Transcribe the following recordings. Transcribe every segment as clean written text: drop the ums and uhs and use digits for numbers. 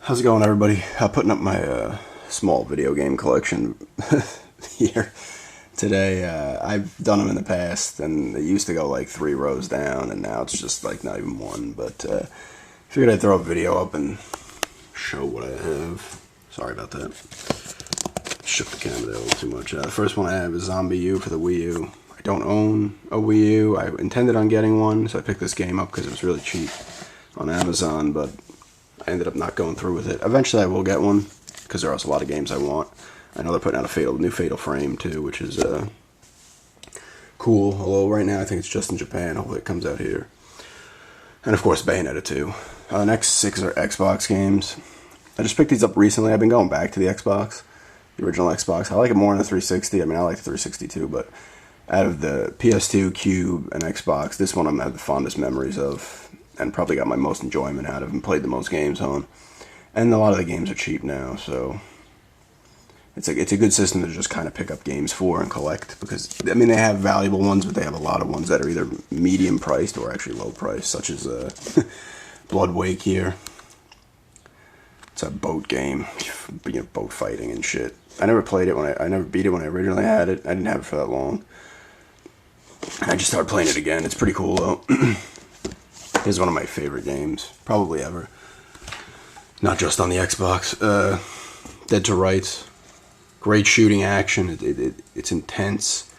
How's it going, everybody? Putting up my small video game collection here today. I've done them in the past, and they used to go like 3 rows down, and now it's just like not even one. But figured I'd throw a video up and show what I have. Sorry about that. Shook the camera there a little too much. The first one I have is Zombie U for the Wii U. I don't own a Wii U. I intended on getting one, so I picked this game up because it was really cheap on Amazon, but I ended up not going through with it. Eventually I will get one, because there are also a lot of games I want. I know they're putting out a new Fatal Frame too, which is cool. Although right now I think it's just in Japan. Hopefully it comes out here. And of course Bayonetta 2. Next 6 are Xbox games. I just picked these up recently. I've been going back to the Xbox, the original Xbox. I like it more than the 360. I mean, I like the 360 too, but out of the PS2, Cube, and Xbox, this one I'm have the fondest memories of, and probably got my most enjoyment out of and played the most games on. And a lot of the games are cheap now, so it's a good system to just kind of pick up games for and collect, because, I mean, they have valuable ones, but they have a lot of ones that are either medium priced or actually low priced, such as Blood Wake here. It's a boat game, boat fighting and shit. I never played it I never beat it when I originally had it. I didn't have it for that long. I just started playing it again. It's pretty cool though. It's one of my favorite games, probably ever. Not just on the Xbox. Dead to Rights. Great shooting action. It's intense.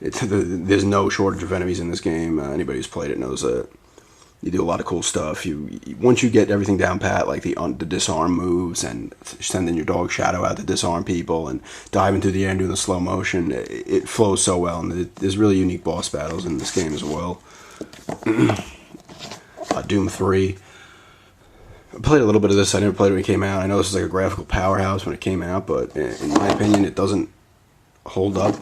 There's no shortage of enemies in this game. Anybody who's played it knows that. You do a lot of cool stuff. Once you get everything down pat, like the disarm moves and sending your dog Shadow out to disarm people and diving through the air and doing the slow motion, it flows so well. And there's really unique boss battles in this game as well. Doom 3. I played a little bit of this. I never played it when it came out. I know this is like a graphical powerhouse when it came out, but in my opinion, it doesn't hold up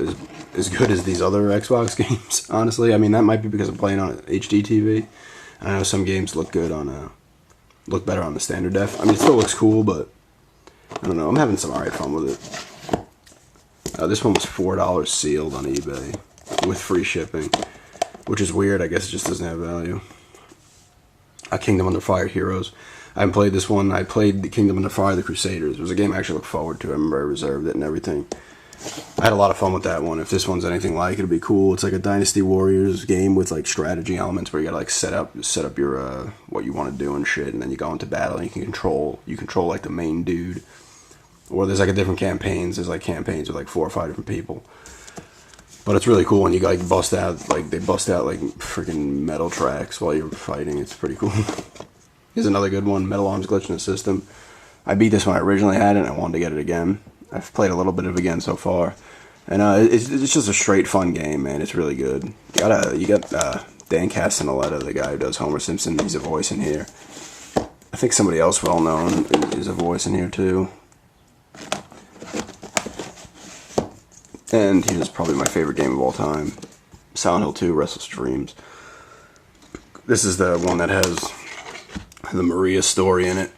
as good as these other Xbox games, honestly. I mean, that might be because I'm playing on an HD TV. I know some games look good on look better on the standard def. I mean, it still looks cool, but I don't know. I'm having some alright fun with it. This one was $4 sealed on eBay with free shipping, which is weird. I guess it just doesn't have value. Kingdom Under Fire Heroes. I haven't played this one. I played the Kingdom Under Fire, The Crusaders. It was a game I actually looked forward to. I remember I reserved it and everything. I had a lot of fun with that one. If this one's anything like it, it'd be cool. It's like a Dynasty Warriors game with like strategy elements where you gotta like set up your what you want to do and shit, and then you go into battle and you control like the main dude. Or there's like a different campaigns. There's like campaigns with like 4 or 5 different people. But it's really cool when you like they bust out like freaking metal tracks while you're fighting. It's pretty cool. Here's another good one, Metal Arms Glitchyness System. I beat this when I originally had it, and I wanted to get it again. I've played a little bit of it again so far, and it's just a straight fun game, man. It's really good. You got Dan Castellaneta, the guy who does Homer Simpson. He's a voice in here. I think somebody else well known is a voice in here too. And here's probably my favorite game of all time, Silent Hill 2: Restless Dreams. This is the one that has the Maria story in it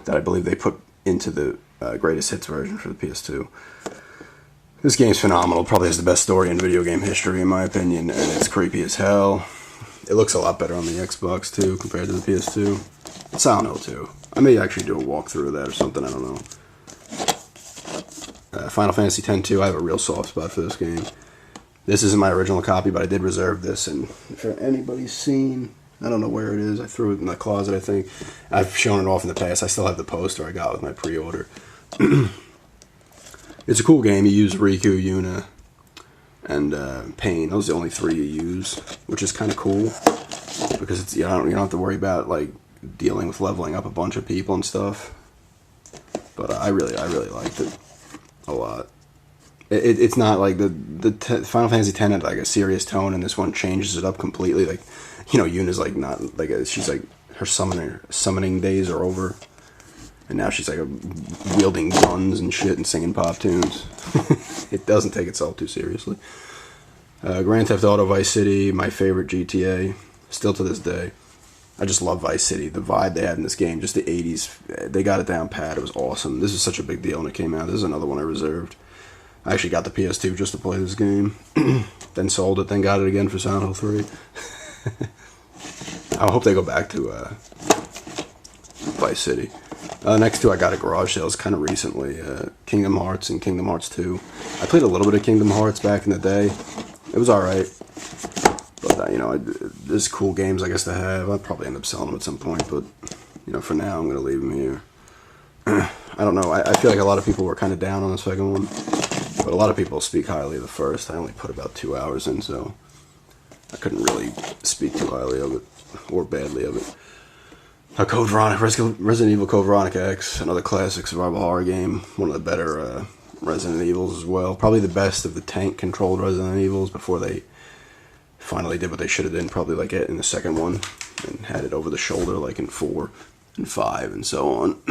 that I believe they put into the greatest hits version for the PS2. This game's phenomenal. Probably has the best story in video game history, in my opinion, and it's creepy as hell. It looks a lot better on the Xbox too compared to the PS2. Silent Hill 2. I may actually do a walkthrough of that or something. I don't know. Final Fantasy X-2. I have a real soft spot for this game. This isn't my original copy, but I did reserve this, and if anybody's seen, I don't know where it is. I threw it in the closet, I think. I've shown it off in the past. I still have the poster I got with my pre-order. It's a cool game. You use Riku, Yuna, and Pain. Those are the only 3 you use, which is kind of cool because it's you don't have to worry about like dealing with leveling up a bunch of people and stuff. But I really liked it a lot. It's not like Final Fantasy X had like a serious tone, and this one changes it up completely. Like, you know, Yuna's like not like she's like her summoning days are over. And now she's like wielding guns and shit and singing pop tunes. It doesn't take itself too seriously. Grand Theft Auto Vice City, my favorite GTA, still to this day. I just love Vice City. The vibe they had in this game, just the 80s, they got it down pat. It was awesome. This is such a big deal when it came out. This is another one I reserved. I actually got the PS2 just to play this game. Then sold it, then got it again for Silent Hill 3. I hope they go back to Vice City. Next two I got at garage sales kind of recently. Kingdom Hearts and Kingdom Hearts 2. I played a little bit of Kingdom Hearts back in the day. It was alright. But, you know, there's cool games I guess to have. I'll probably end up selling them at some point, but, you know, for now I'm going to leave them here. I don't know. I feel like a lot of people were kind of down on the second one. But a lot of people speak highly of the first. I only put about 2 hours in, so I couldn't really speak too highly of it. Or badly of it. Code Veronica, Resident Evil Code Veronica X, another classic survival horror game. One of the better Resident Evils as well. Probably the best of the tank-controlled Resident Evils before they finally did what they should have done. Probably like in the second one. And had it over the shoulder like in 4 and 5 and so on.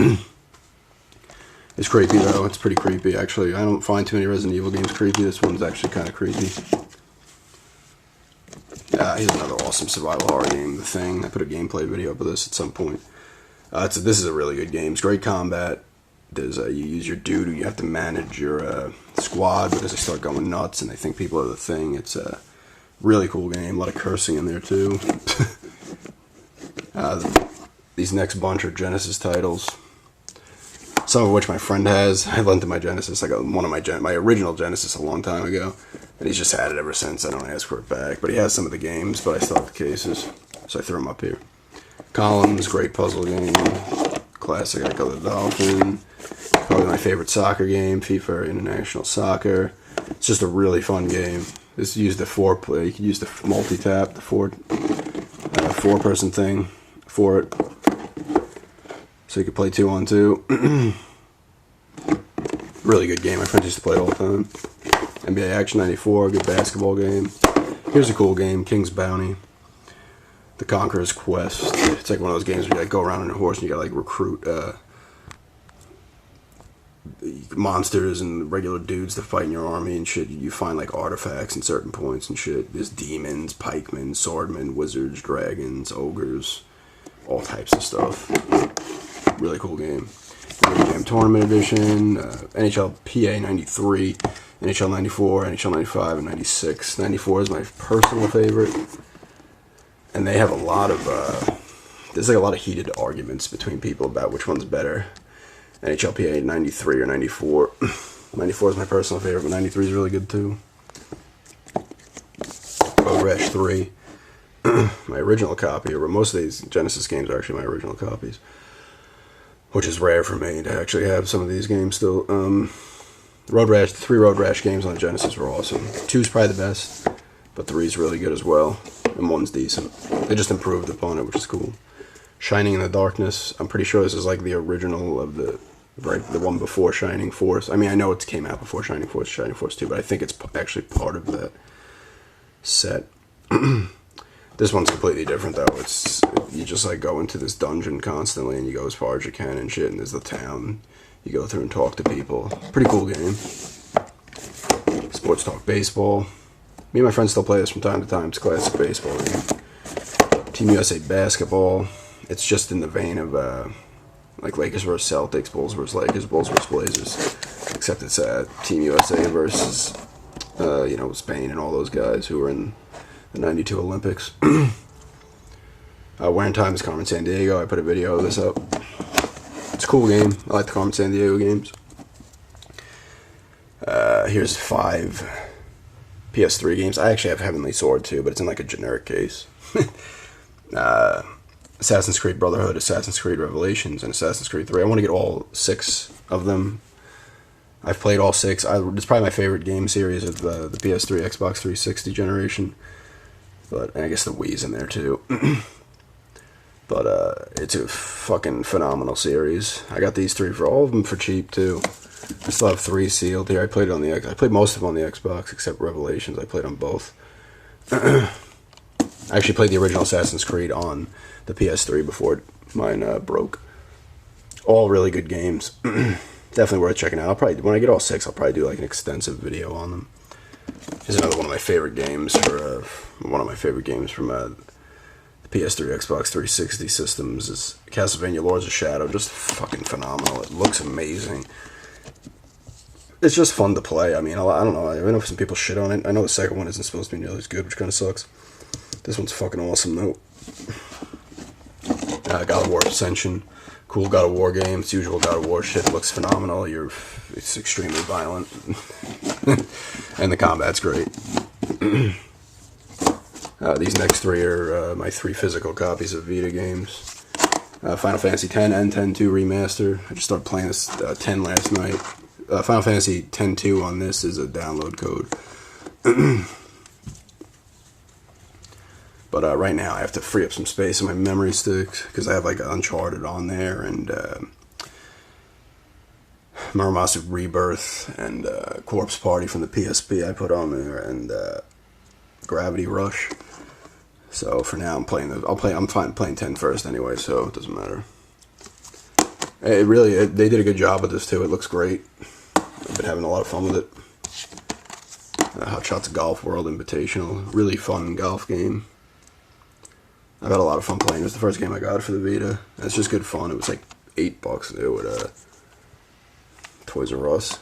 It's creepy though. It's pretty creepy actually. I don't find too many Resident Evil games creepy. This one's actually kind of creepy. Here's another awesome survival horror game, The Thing. I put a gameplay video up of this at some point. This is a really good game. It's great combat. There's you use your dude. You have to manage your squad because they start going nuts and they think people are the Thing. It's a really cool game. A lot of cursing in there too. These next bunch are Genesis titles. Some of which my friend has. I lent him my Genesis. I got one of my original Genesis a long time ago. And he's just had it ever since. I don't ask for it back. But he has some of the games, but I still have the cases. So I threw them up here. Columns, great puzzle game. Classic Echo the Dolphin. Probably my favorite soccer game, FIFA International Soccer. It's just a really fun game. This used the 4-play. You can use the multi-tap, the 4-person thing for it. So you can play 2-on-2. Really good game. My friends used to play it all the time. NBA Action 94, good basketball game. Here's a cool game, King's Bounty. The Conqueror's Quest. It's like one of those games where you like go around on a horse and you gotta like recruit monsters and regular dudes to fight in your army and shit. You find like artifacts in certain points and shit. There's demons, pikemen, swordmen, wizards, dragons, ogres, all types of stuff. Really cool game. Game Tournament Edition, NHL PA 93, NHL 94, NHL 95, and 96. 94 is my personal favorite. And they have a lot of, there's like a lot of heated arguments between people about which one's better. NHL PA 93 or 94. 94 is my personal favorite, but 93 is really good too. Rash 3. My original copy, or most of these Genesis games are actually my original copies. Which is rare for me to actually have some of these games still. The 3 Road Rash games on Genesis were awesome. 2's probably the best, but 3's really good as well. And 1's decent. They just improved upon it, which is cool. Shining in the Darkness. I'm pretty sure this is like the original of the one before Shining Force. I mean, I know it came out before Shining Force 2, but I think it's actually part of that set. This one's completely different though. It's you just like go into this dungeon constantly and you go as far as you can and shit, and there's the town. You go through and talk to people. Pretty cool game. Sports Talk Baseball. Me and my friends still play this from time to time. It's a classic baseball game. Team USA Basketball. It's just in the vein of like Lakers versus Celtics, Bulls versus Lakers, Bulls versus Blazers. Except it's Team USA versus Spain and all those guys who were in the 92 Olympics. Wearing Time is Carmen Sandiego. I put a video of this up. It's a cool game. I like the Carmen Sandiego games. Here's 5 PS3 games. I actually have Heavenly Sword too, but it's in like a generic case. Assassin's Creed Brotherhood, Assassin's Creed Revelations, and Assassin's Creed 3. I want to get all 6 of them. I've played all 6. It's probably my favorite game series of the PS3, Xbox 360 generation. But I guess the Wii's in there too. But it's a fucking phenomenal series. I got these 3 for all of them for cheap too. I still have 3 sealed here. I played most of them on the Xbox except Revelations. I played on both. I actually played the original Assassin's Creed on the PS3 before mine broke. All really good games. Definitely worth checking out. When I get all 6, I'll probably do like an extensive video on them. Here's another one of my favorite games from the PS3, Xbox 360 systems is Castlevania Lords of Shadow. Just fucking phenomenal. It looks amazing. It's just fun to play. I mean, I don't know. I know some people shit on it. I know the second one isn't supposed to be nearly as good, which kind of sucks. This one's fucking awesome, though. God of War Ascension. Cool God of War game. It's usual God of War shit. Looks phenomenal. It's extremely violent. And the combat's great. These next three are my 3 physical copies of Vita games. Final Fantasy X and X-2 Remaster. I just started playing this 10 last night. Final Fantasy X-2 on this is a download code. But right now I have to free up some space in my memory sticks because I have like Uncharted on there and Muramasa Rebirth and Corpse Party from the PSP I put on there and Gravity Rush. So for now I'm playing those. I'm fine playing 10 first anyway, so it doesn't matter. They did a good job with this too. It looks great. I've been having a lot of fun with it. Hot Shots Golf World Invitational, really fun golf game. I've had a lot of fun playing. It was the first game I got for the Vita. And it's just good fun. It was like $8 new at Toys R Us.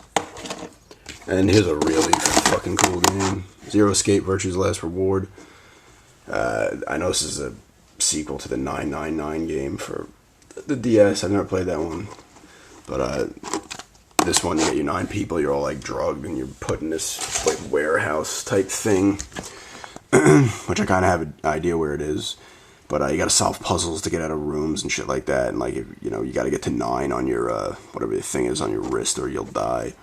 And here's a really fucking cool game. Zero Escape, Virtue's Last Reward. I know this is a sequel to the 999 game for the DS. I've never played that one. But this one, you get your 9 people, you're all like drugged, and you're put in this like warehouse type thing. Which I kind of have an idea where it is. But you gotta solve puzzles to get out of rooms and shit like that. And like, you gotta get to 9 on your, whatever the thing is on your wrist or you'll die.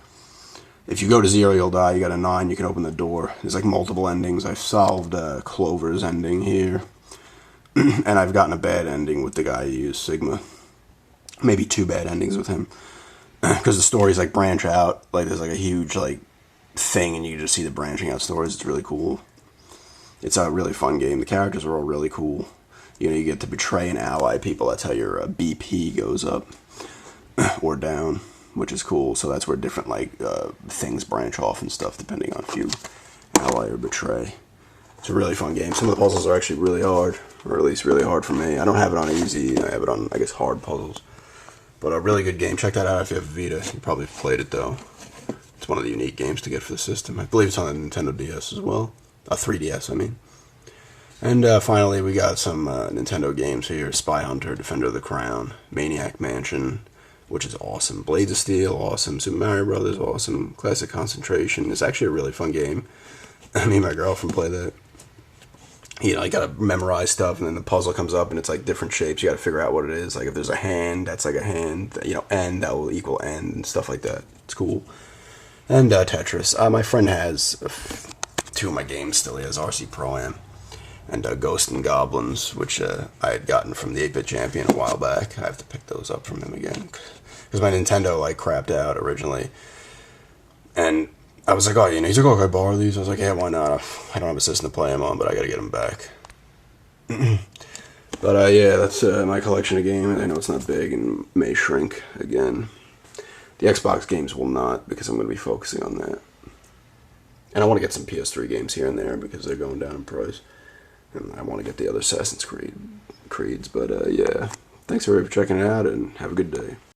If you go to 0, you'll die. You got a 9, you can open the door. There's like multiple endings. I've solved Clover's ending here. And I've gotten a bad ending with the guy who used Sigma. Maybe 2 bad endings with him. Because the stories like branch out. Like there's like a huge like thing and you just see the branching out stories. It's really cool. It's a really fun game. The characters are all really cool. You get to betray and ally people. That's how your BP goes up or down, which is cool. So that's where different like things branch off and stuff, depending on if you ally or betray. It's a really fun game. Some of the puzzles are actually really hard, or at least really hard for me. I don't have it on easy. I have it on, I guess, hard puzzles. But a really good game. Check that out if you have Vita. You probably played it though. It's one of the unique games to get for the system. I believe it's on the Nintendo DS as well. 3DS, I mean. And finally, we got some Nintendo games here. Spy Hunter, Defender of the Crown, Maniac Mansion, which is awesome. Blades of Steel, awesome. Super Mario Brothers, awesome. Classic Concentration. It's actually a really fun game. Me and my girlfriend play that. You gotta memorize stuff, and then the puzzle comes up, and it's like different shapes. You gotta figure out what it is. Like if there's a hand, that's like a hand. End, that will equal end, and stuff like that. It's cool. And Tetris. My friend has 2 of my games still. He has RC Pro-Am. And Ghost and Goblins, which I had gotten from the 8-Bit Champion a while back. I have to pick those up from him again. Because my Nintendo, like, crapped out originally. And I was like, oh, he's like, oh, can I borrow these? I was like, yeah, why not? I don't have a system to play them on, but I gotta get them back. But, yeah, that's my collection of games. I know it's not big and may shrink again. The Xbox games will not, because I'm going to be focusing on that. And I want to get some PS3 games here and there, because they're going down in price. And I want to get the other Assassin's Creeds. But, yeah. Thanks everybody for checking it out, and have a good day.